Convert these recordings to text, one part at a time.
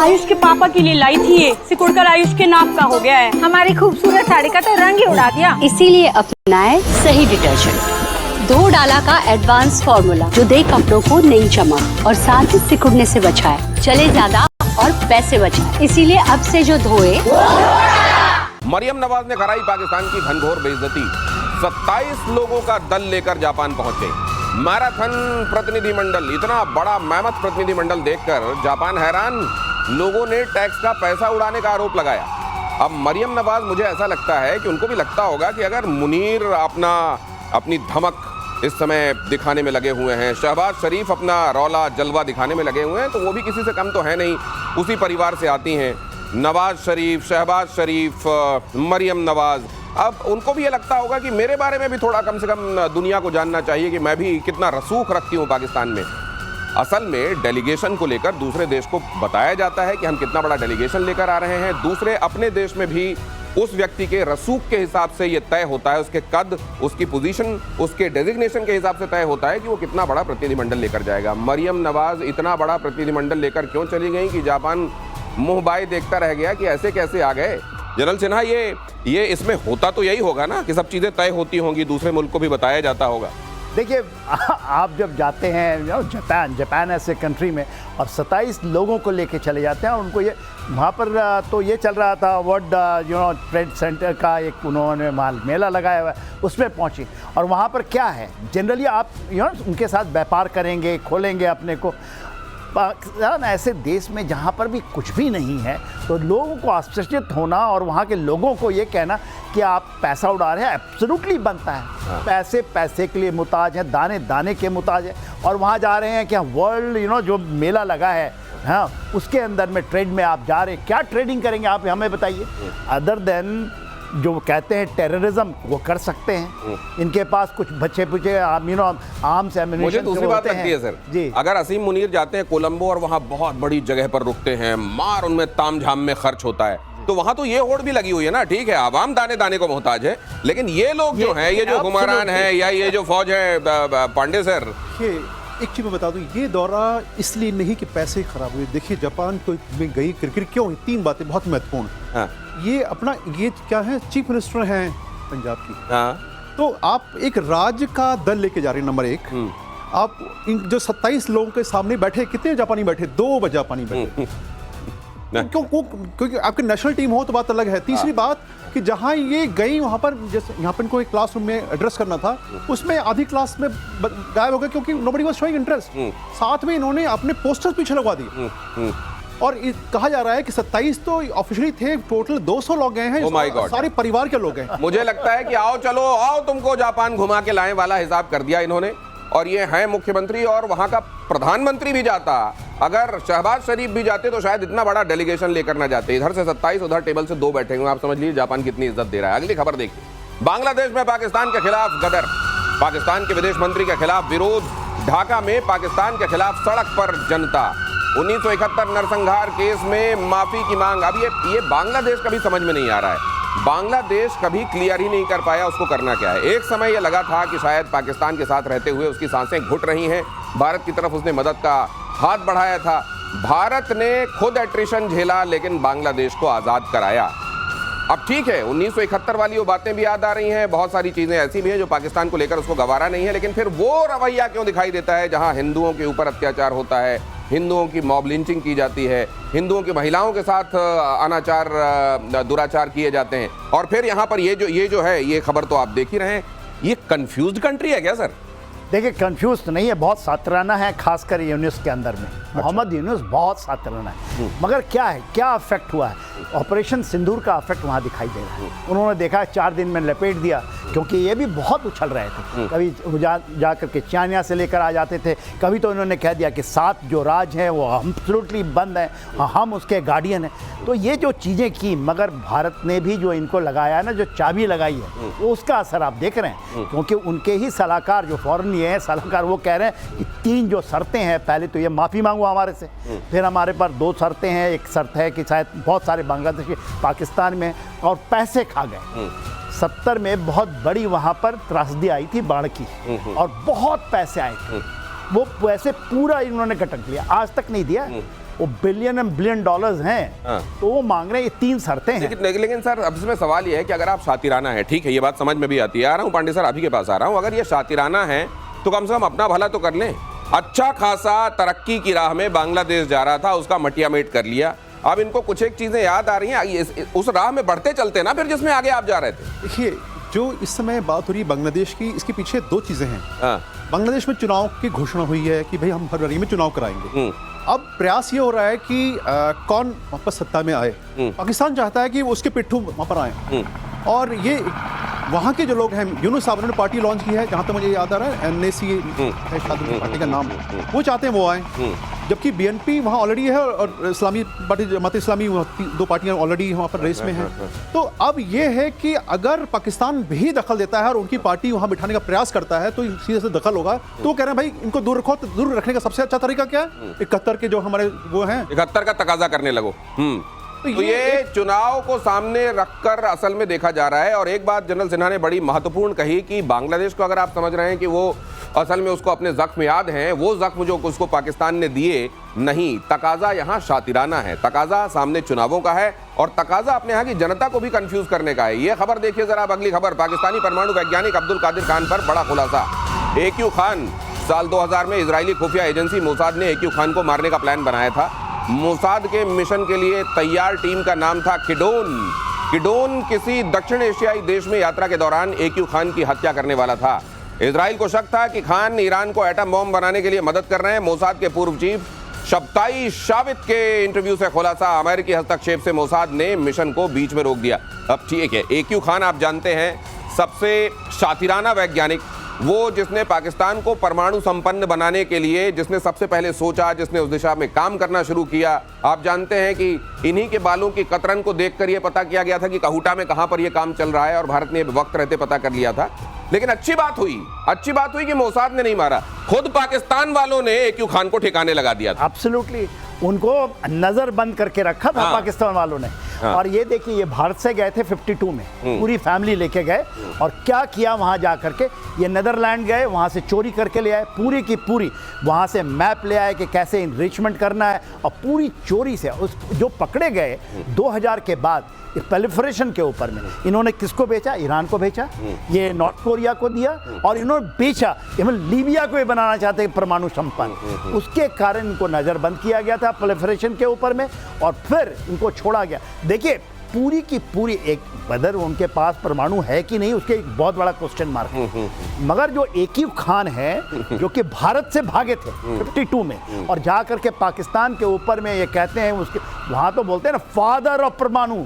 आयुष के पापा के लिए लाई थी ये, सिकुड़कर आयुष के नाक का हो गया है। हमारी खूबसूरत साड़ी का तो रंग ही उड़ा दिया। इसीलिए अपनाए सही डिटर्जेंट, 2 डाला का एडवांस फॉर्मूला जो दे कपड़ों को नई चमक और साथ ही सिकुड़ने से बचाए, चले ज्यादा और पैसे बचाए। इसीलिए अब से जो धोए। मरियम नवाज ने कराई पाकिस्तान की घनघोर बेइज्जती। 27 लोगों का दल लेकर जापान पहुंचे। मैराथन प्रतिनिधिमंडल, इतना बड़ा मेहमत प्रतिनिधिमंडल देखकर जापान हैरान। लोगों ने टैक्स का पैसा उड़ाने का आरोप लगाया। अब मरियम नवाज, मुझे ऐसा लगता है कि उनको भी लगता होगा कि अगर मुनीर अपनी धमक इस समय दिखाने में लगे हुए हैं, शहबाज शरीफ अपना रौला जलवा दिखाने में लगे हुए हैं, तो वो भी किसी से कम तो है नहीं, उसी परिवार से आती हैं। नवाज शरीफ, शहबाज शरीफ, मरियम नवाज, अब उनको भी ये लगता होगा कि मेरे बारे में भी थोड़ा कम से कम दुनिया को जानना चाहिए कि मैं भी कितना रसूख रखती हूँ पाकिस्तान में। असल में डेलीगेशन को लेकर दूसरे देश को बताया जाता है कि हम कितना बड़ा डेलीगेशन लेकर आ रहे हैं। दूसरे अपने देश में भी उस व्यक्ति के रसूख के हिसाब से ये तय होता है, उसके कद, उसकी पोजीशन, उसके डेजिग्नेशन के हिसाब से तय होता है कि वो कितना बड़ा प्रतिनिधिमंडल लेकर जाएगा। मरियम नवाज इतना बड़ा प्रतिनिधिमंडल लेकर क्यों चली गई कि जापान मुंह बाई देखता रह गया कि ऐसे कैसे आ गए। जनरल सिन्हा, ये इसमें होता तो यही होगा ना कि सब चीज़ें तय होती होंगी, दूसरे मुल्क को भी बताया जाता होगा। देखिए, आप जब जाते हैं जापान ऐसे कंट्री में और 27 लोगों को लेके चले जाते हैं और उनको ये वहाँ पर तो ये चल रहा था वर्ल्ड ट्रेड सेंटर का एक उन्होंने मेला लगाया हुआ है, उसमें पहुँची। और वहाँ पर क्या है, जनरली आप उनके साथ व्यापार करेंगे, खोलेंगे अपने को। पाकिस्तान ऐसे देश में जहाँ पर भी कुछ भी नहीं है, तो लोगों को आश्चर्यचकित होना और वहाँ के लोगों को ये कहना कि आप पैसा उड़ा रहे हैं, एब्सोल्युटली बनता है। पैसे पैसे के लिए मुताज है, दाने दाने के मुताज है। और वहाँ जा रहे हैं कि वर्ल्ड जो मेला लगा है, हाँ, उसके अंदर में ट्रेड में आप जा रहे हैं। क्या ट्रेडिंग करेंगे आप हमें बताइए, अदर देन जो कहते हैं टेररिज्म, वो कर सकते हैं। इनके पास कुछ बच्चे पुचे आर्म्स एम्यूनिशन। मुझे दूसरी बात लगती है सर जी, अगर असीम मुनीर जाते हैं कोलंबो और वहाँ बहुत बड़ी जगह पर रुकते हैं, मार उनमें तामझाम में खर्च होता है, तो वहाँ तो ये होड़ भी लगी हुई है ना। ठीक है, आवाम दाने दाने को मोहताज है, लेकिन ये लोग जो हैं, ये जो हुक्मरान है या ये जो फौज है, पांडे सर, एक चीज़ मैं बता दूं, ये दौरा इसलिए नहीं कि पैसे खराब हुए। देखिए, जापान को में गई क्रिकेट क्यों, 3 बातें बहुत महत्वपूर्ण। हाँ। ये क्या है, चीफ मिनिस्टर हैं पंजाब की। हाँ। तो आप एक राज्य का दल लेके जा रहे हैं, नंबर 1। आप इन जो 27 लोगों के सामने बैठे, कितने जापानी बैठे? 2 जापानी बैठे। क्योंकि आपकी नेशनल टीम हो तो बात अलग है। तीसरी बात कि जहाँ ये गई, वहाँ पर जैसे यहाँ पर इनको एक क्लासरूम में एड्रेस करना था, उसमें आधी क्लास में गायब हो गए क्योंकि नोबडी वाज शोइंग इंटरेस्ट। साथ में इन्होंने अपने पोस्टर्स पीछे लगवा दिए। और कहा जा रहा है कि 27 तो ऑफिशियली थे, टोटल 200 लोग गए हैं। सारे परिवार के लोग हैं। मुझे लगता है कि आओ चलो आओ तुमको जापान घुमा के लाएं वाला हिसाब कर दिया इन्होंने। और ये है मुख्यमंत्री और वहां का प्रधानमंत्री भी जाता। अगर शहबाज शरीफ भी जाते तो शायद इतना बड़ा डेलीगेशन लेकर ना जाते। इधर से 27, उधर टेबल से 2 बैठे हुए। आप समझ लीजिए जापान कितनी इज्जत दे रहा है। अगली खबर देखिए, बांग्लादेश में पाकिस्तान के खिलाफ गदर, पाकिस्तान के विदेश मंत्री के खिलाफ विरोध। ढाका में पाकिस्तान के खिलाफ सड़क पर जनता। 1971 नरसंहार केस में माफी की मांग। अब ये बांग्लादेश कभी समझ में नहीं आ रहा है। बांग्लादेश कभी क्लियर ही नहीं कर पाया उसको करना क्या है। एक समय यह लगा था कि शायद पाकिस्तान के साथ रहते हुए उसकी सांसें घुट रही हैं, भारत की तरफ उसने मदद का हाथ बढ़ाया था। भारत ने खुद एट्रिशन झेला लेकिन बांग्लादेश को आज़ाद कराया। अब ठीक है, 1971 वाली वो बातें भी याद आ रही हैं, बहुत सारी चीज़ें ऐसी भी हैं जो पाकिस्तान को लेकर उसको गवारा नहीं है, लेकिन फिर वो रवैया क्यों दिखाई देता है जहां हिंदुओं के ऊपर अत्याचार होता है, हिंदुओं की मॉब लिंचिंग की जाती है, हिंदुओं की महिलाओं के साथ अनाचार दुराचार किए जाते हैं। और फिर यहाँ पर ये जो है, ये खबर तो आप देख ही रहे हैं, ये कंफ्यूज्ड कंट्री है क्या सर? देखिए, कंफ्यूज तो नहीं है, बहुत सातराना है, खासकर यूनुस के अंदर में। मोहम्मद यूनुस बहुत सातराना है। मगर क्या है, क्या अफेक्ट हुआ है? ऑपरेशन सिंदूर का अफेक्ट वहाँ दिखाई दे रहा है। उन्होंने देखा 4 दिन में लपेट दिया, क्योंकि ये भी बहुत उछल रहे थे। कभी जा करके चाइना से लेकर आ जाते थे, कभी तो इन्होंने कह दिया कि 7 जो राज हैं वो एब्सोल्युटली बंद हैं, हम उसके गार्डियन हैं। तो ये जो चीज़ें की, मगर भारत ने भी जो इनको लगाया है ना, जो चाबी लगाई है, वो उसका असर आप देख रहे हैं। क्योंकि उनके ही सलाहकार जो फॉरेन ये हैं सलाहकार, वो कह रहे हैं कि 3 जो शर्तें हैं, पहले तो ये माफ़ी मांगो हमारे से, फिर हमारे पास 2 शर्तें हैं। एक शर्त है कि शायद बहुत सारे बांग्लादेशी पाकिस्तान में और पैसे खा गए। 70 में बहुत बड़ी वहाँ पर त्रासदी आई थी बाढ़ की, और बहुत पैसे आए थे। वो वैसे पूरा इन्होंने कटक लिया, आज तक नहीं दिया। वो बिलियन एंड बिलियन डॉलर्स हैं, तो वो मांग रहे हैं, ये 3 शर्तें हैं। लेकिन सर अब इसमें सवाल ये है कि अगर आप शातिराना है, ठीक है ये बात समझ में भी आती है, आ रहा हूँ पांडे सर आप ही के पास आ रहा हूँ, अगर ये शातिराना है तो कम से कम अपना भला तो कर लें। अच्छा खासा तरक्की की राह में बांग्लादेश जा रहा था, उसका मटियामेट कर लिया, अब इनको कुछ एक चीजें याद आ रही हैं, उस राह में बढ़ते चलते ना फिर जिसमें आगे आप जा रहे थे। देखिए जो इस समय बात हो रही है बांग्लादेश की, इसके पीछे 2 चीजें हैं। बांग्लादेश में चुनाव की घोषणा हुई है कि भाई हम फरवरी में चुनाव कराएंगे। अब प्रयास ये हो रहा है कि कौन वापस सत्ता में आए। पाकिस्तान चाहता है कि उसके पिट्ठू वहां पर आए, और ये वहाँ के जो लोग हैं, यूनुस साहब ने पार्टी लॉन्च की है, जहाँ तक मुझे याद आ रहा है NAC है शायद उनकी पार्टी का नाम, वो चाहते हैं वो आए। जबकि BNP वहाँ ऑलरेडी है और इस्लामी पार्टी जमात इस्लामी 2 पार्टियाँ ऑलरेडी वहाँ पर रेस में हैं। तो अब ये है कि अगर पाकिस्तान भी दखल देता है और उनकी पार्टी वहाँ बिठाने का प्रयास करता है तो सीधे से दखल होगा। तो कह रहे हैं भाई इनको दूर रखो, तो दूर रखने का सबसे अच्छा तरीका क्या है? 71 के जो हमारे वो हैं, 71 का तकाजा करने लगो। तो ये चुनाव को सामने रखकर असल में देखा जा रहा है। और एक बात जनरल सिन्हा ने बड़ी महत्वपूर्ण कही कि बांग्लादेश को अगर आप समझ रहे हैं कि वो असल में उसको अपने जख्म याद हैं, वो जख्म जो उसको पाकिस्तान ने दिए नहीं, तकाजा यहाँ शातिराना है, तकाजा सामने चुनावों का है और तकाजा अपने यहाँ की जनता को भी कंफ्यूज करने का है। ये खबर देखिए जरा, अब अगली खबर, पाकिस्तानी परमाणु वैज्ञानिक अब्दुल कादिर खान पर बड़ा खुलासा। AQ खान, साल 2000 में इजरायली खुफिया एजेंसी मोसाद ने AQ खान को मारने का प्लान बनाया था। मोसाद के मिशन के लिए तैयार टीम का नाम था किडोन। किडोन किसी दक्षिण एशियाई देश में यात्रा के दौरान AQ खान की हत्या करने वाला था। इजराइल को शक था कि खान ईरान को एटम बॉम्ब बनाने के लिए मदद कर रहे हैं। मोसाद के पूर्व चीफ शब्ताई शावित के इंटरव्यू से खुलासा, अमेरिकी हस्तक्षेप से मोसाद ने मिशन को बीच में रोक दिया। अब ठीक है, AQ खान आप जानते हैं सबसे शातिराना वैज्ञानिक, वो जिसने पाकिस्तान को परमाणु संपन्न बनाने के लिए जिसने सबसे पहले सोचा, जिसने उस दिशा में काम करना शुरू किया। आप जानते हैं कि इन्हीं के बालों की कतरन को देखकर यह पता किया गया था कि कहूटा में कहां पर यह काम चल रहा है, और भारत ने वक्त रहते पता कर लिया था। लेकिन अच्छी बात हुई कि मोसाद ने नहीं मारा, खुद पाकिस्तान वालों ने AQ खान को ठिकाने लगा दिया था। एब्सोल्युटली, उनको नजर बंद करके रखा था पाकिस्तान वालों ने। और ये देखिए, ये भारत से गए थे 52 में, पूरी फैमिली लेके गए, और क्या किया वहां जा करके, ये नीदरलैंड गए, वहां से चोरी करके ले आए पूरी की पूरी, वहां से मैप ले आए कि कैसे इनरिचमेंट करना है, और पूरी चोरी से उस जो पकड़े गए 2000 के बाद प्रोलिफरेशन के ऊपर में इन्होंने किसको बेचा? ईरान को बेचा, ये नॉर्थ कोरिया को दिया, और इन्होंने बेचा इवन लीबिया को भी बनाना चाहते हैं परमाणु संपन्न। उसके कारण इनको नजरबंद किया गया था प्रोलिफरेशन के ऊपर में, और फिर इनको छोड़ा गया। देखिए पूरी की पूरी एक, वदर उनके पास परमाणु है कि नहीं उसके एक बहुत बड़ा क्वेश्चन मार्क है। मगर जो AQ खान है जो कि भारत से भागे थे 52 में, और जा करके पाकिस्तान के ऊपर में ये कहते हैं, उसके वहां तो बोलते हैं ना फादर ऑफ परमाणु,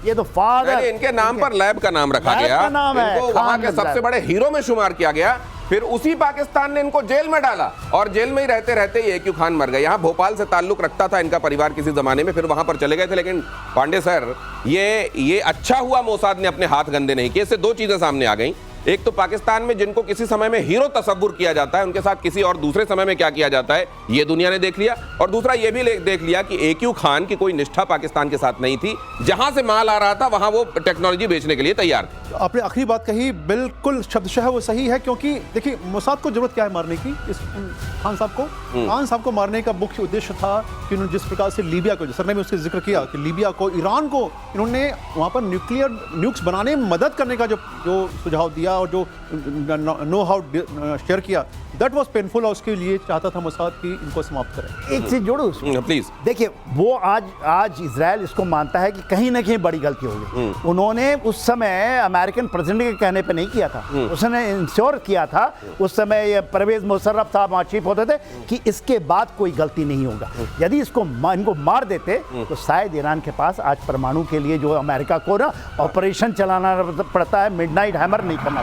ये तो फादर, इनके नाम पर लैब का नाम रखा गया, इनको वहां के सबसे बड़े हीरो में शुमार किया गया। फिर उसी पाकिस्तान ने इनको जेल में डाला, और जेल में ही रहते रहते ये AQ खान मर गए। यहाँ भोपाल से ताल्लुक रखता था इनका परिवार किसी जमाने में, फिर वहां पर चले गए थे। लेकिन पांडे सर, ये अच्छा हुआ मोसाद ने अपने हाथ गंदे नहीं किए। इससे 2 चीजें सामने आ गई। एक तो पाकिस्तान में जिनको किसी समय में हीरो तस्वुर किया जाता है, उनके साथ किसी और दूसरे समय में क्या किया जाता है, ये दुनिया ने देख लिया। और दूसरा ये भी देख लिया कि AQ खान की कोई निष्ठा पाकिस्तान के साथ नहीं थी, जहां से माल आ रहा था वहां वो टेक्नोलॉजी बेचने के लिए तैयार थे। आपने आखिरी बात कही बिल्कुल शब्दशः वो सही है, क्योंकि देखिए मोसाद को जरूरत क्या है मारने की? इस खान साहब को मारने का मुख्य उद्देश्य था कि उन्होंने जिस प्रकार से लीबिया को, सर ने भी उसका जिक्र किया कि लीबिया को, ईरान को इन्होंने वहां पर न्यूक्लियर्स बनाने में मदद करने का जो सुझाव दिया और जो नो हाउ शेयर किया, दैट वाज पेनफुल, और उसके लिए चाहता था मोसाद कि इनको समाप्त करें। एक चीज जोड़ो प्लीज। देखिए वो आज इजराइल इसको मानता है कि कहीं ना कहीं बड़ी गलती हो गई। उन्होंने उस समय अमेरिकन प्रेसिडेंट के कहने पे नहीं किया था, उसने इंश्योर किया था, उस समय ये परवेज मुशर्रफ साहब वहाँ चीफ होते थे, कि इसके बाद कोई गलती नहीं होगा। यदि इनको मार देते तो शायद ईरान के पास आज परमाणु के लिए जो अमेरिका को ना ऑपरेशन चलाना पड़ता है, मिडनाइट हैमर नहीं करना पड़ता।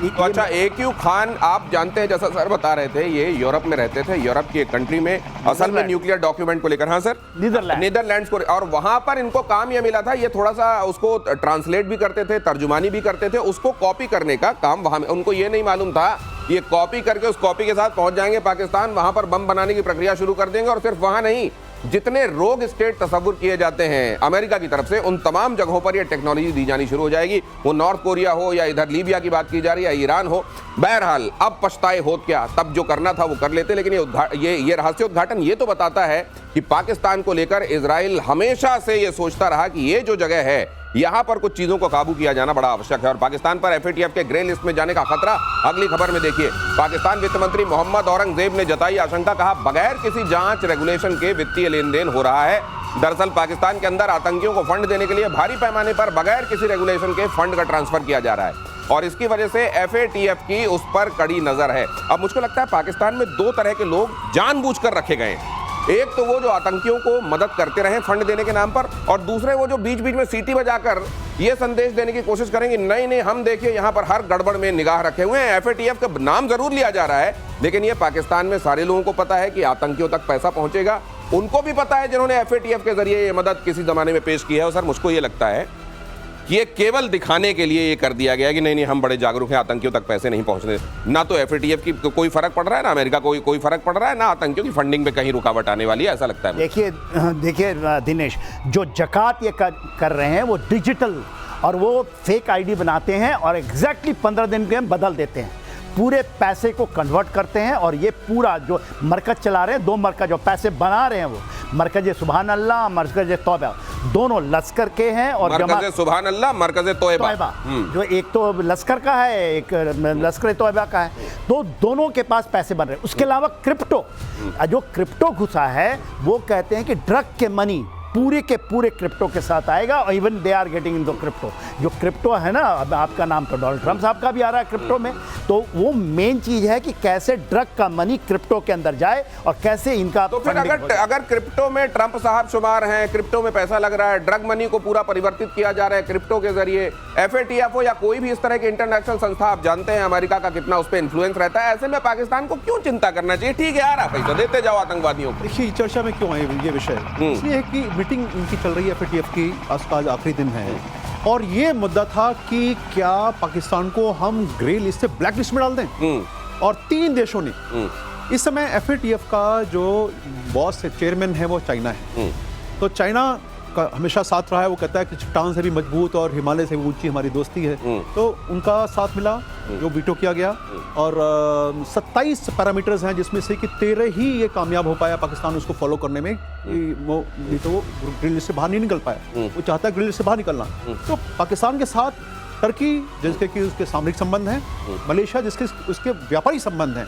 तो अच्छा, AQ खान आप जानते हैं, जैसा सर बता रहे थे, ये यूरोप में रहते थे, यूरोप की एक कंट्री में, असल में न्यूक्लियर डॉक्यूमेंट को लेकर। हाँ सर, नीदरलैंड्स को, और वहां पर इनको काम यह मिला था, ये थोड़ा सा उसको ट्रांसलेट भी करते थे, तर्जुमानी भी करते थे, उसको कॉपी करने का काम वहां में। उनको ये नहीं मालूम था ये कॉपी करके उस कॉपी के साथ पहुंच जाएंगे पाकिस्तान, वहां पर बम बनाने की प्रक्रिया शुरू कर देंगे, और सिर्फ वहां नहीं, जितने रोग स्टेट तस्वुर किए जाते हैं अमेरिका की तरफ से, उन तमाम जगहों पर यह टेक्नोलॉजी दी जानी शुरू हो जाएगी। वो नॉर्थ कोरिया हो या इधर लीबिया की बात की जा रही है, ईरान हो। बहरहाल अब पछताए होत क्या, तब जो करना था वो कर लेते। लेकिन ये रहस्य उद्घाटन ये तो बताता है कि पाकिस्तान को लेकर इजराइल हमेशा से ये सोचता रहा कि ये जो जगह है यहां पर कुछ चीजों को काबू किया जाना बड़ा आवश्यक है। और पाकिस्तान पर FATF के ग्रे लिस्ट में जाने का खतरा अगली खबर में देखिए। पाकिस्तान वित्त मंत्री मोहम्मद औरंगजेब ने जताई आशंका, कहा बगैर किसी जांच रेगुलेशन के वित्तीय लेन देन हो रहा है। दरअसल पाकिस्तान के अंदर आतंकियों को फंड देने के लिए भारी पैमाने पर बगैर किसी रेगुलेशन के फंड का ट्रांसफर किया जा रहा है और इसकी वजह से FATF की उस पर कड़ी नजर है। अब मुझको लगता है पाकिस्तान में दो तरह के लोग जानबूझकर रखे गए हैं। एक तो वो जो आतंकियों को मदद करते रहे फंड देने के नाम पर, और दूसरे वो जो बीच बीच में सीटी बजाकर ये संदेश देने की कोशिश करेंगे, नहीं नहीं हम देखिए यहाँ पर हर गड़बड़ में निगाह रखे हुए हैं। FATF का नाम जरूर लिया जा रहा है, लेकिन ये पाकिस्तान में सारे लोगों को पता है कि आतंकियों तक पैसा पहुंचेगा। उनको भी पता है जिन्होंने FATF के जरिए ये मदद किसी जमाने में पेश की है। और सर मुझको ये लगता है कि ये केवल दिखाने के लिए ये कर दिया गया कि नहीं नहीं हम बड़े जागरूक हैं, आतंकियों तक पैसे नहीं पहुंचने। ना तो FATF की कोई फर्क पड़ रहा है, ना अमेरिका को कोई फर्क पड़ रहा है, ना आतंकियों की फंडिंग में कहीं रुकावट आने वाली है, ऐसा लगता है। देखिए दिनेश, जो जकात ये कर रहे हैं वो डिजिटल, और वो फेक आईडी बनाते हैं और एग्जैक्टली 15 दिन में बदल देते हैं, पूरे पैसे को कन्वर्ट करते हैं। और ये पूरा जो मरकज चला रहे हैं, दो मरकज जो पैसे बना रहे हैं, वो मरकज सुभान अल्लाह, मरकज तौबा, दोनों लश्कर के हैं। और मरकज सुभान अल्लाह, मरकज तौबा, जो एक तो लश्कर का है, एक लश्कर तौबा का है, तो दोनों के पास पैसे बन रहे हैं। उसके अलावा क्रिप्टो, जो क्रिप्टो घुसा है, वो कहते हैं कि ड्रग के मनी पूरे के पूरे क्रिप्टो के साथ आएगा। और even they are getting in the crypto, जो क्रिप्टो है ना, अब आपका नाम तो डोनाल्ड ट्रंप साहब का भी आ रहा है क्रिप्टो में, तो वो मेन चीज है कि कैसे ड्रग का मनी क्रिप्टो के अंदर जाए और कैसे इनका। तो फिर अगर क्रिप्टो में ट्रंप साहब शुमार हैं, क्रिप्टो में पैसा लग रहा है, ड्रग मनी को पूरा परिवर्तित किया जा रहा है क्रिप्टो के जरिए, FATF हो या कोई भी इस तरह की इंटरनेशनल संस्था, आप जानते हैं अमेरिका का कितना उस पर इंफ्लुएंस रहता है, ऐसे में पाकिस्तान को क्यों चिंता करना चाहिए? ठीक है आ रहा पैसा, देते जाओ आतंकवादियों को। देखिए चर्चा में क्यों आए ये विषय, इसलिए कि मीटिंग इनकी चल रही है FATF की, आज आखिरी दिन है, और ये मुद्दा था कि क्या पाकिस्तान को हम ग्रे लिस्ट से ब्लैक लिस्ट में डाल दें। और 3 देशों ने इस समय FATF का जो बॉस है, चेयरमैन है, वो चाइना है। तो चाइना का हमेशा साथ रहा है, वो कहता है कि चट्टान से भी मजबूत और हिमालय से भी ऊंची हमारी दोस्ती है। तो उनका साथ मिला, जो वीटो किया गया, और 27 पैरामीटर्स हैं जिसमें से कि 13 ही ये कामयाब हो पाया पाकिस्तान उसको फॉलो करने में। वो वीटो ग्रिल लिस्ट से बाहर नहीं निकल पाया, वो चाहता है ग्रिल लिस्ट से बाहर निकलना। तो पाकिस्तान के साथ टर्की, जिसके कि उसके सामरिक संबंध हैं, मलेशिया जिसके उसके व्यापारिक संबंध हैं,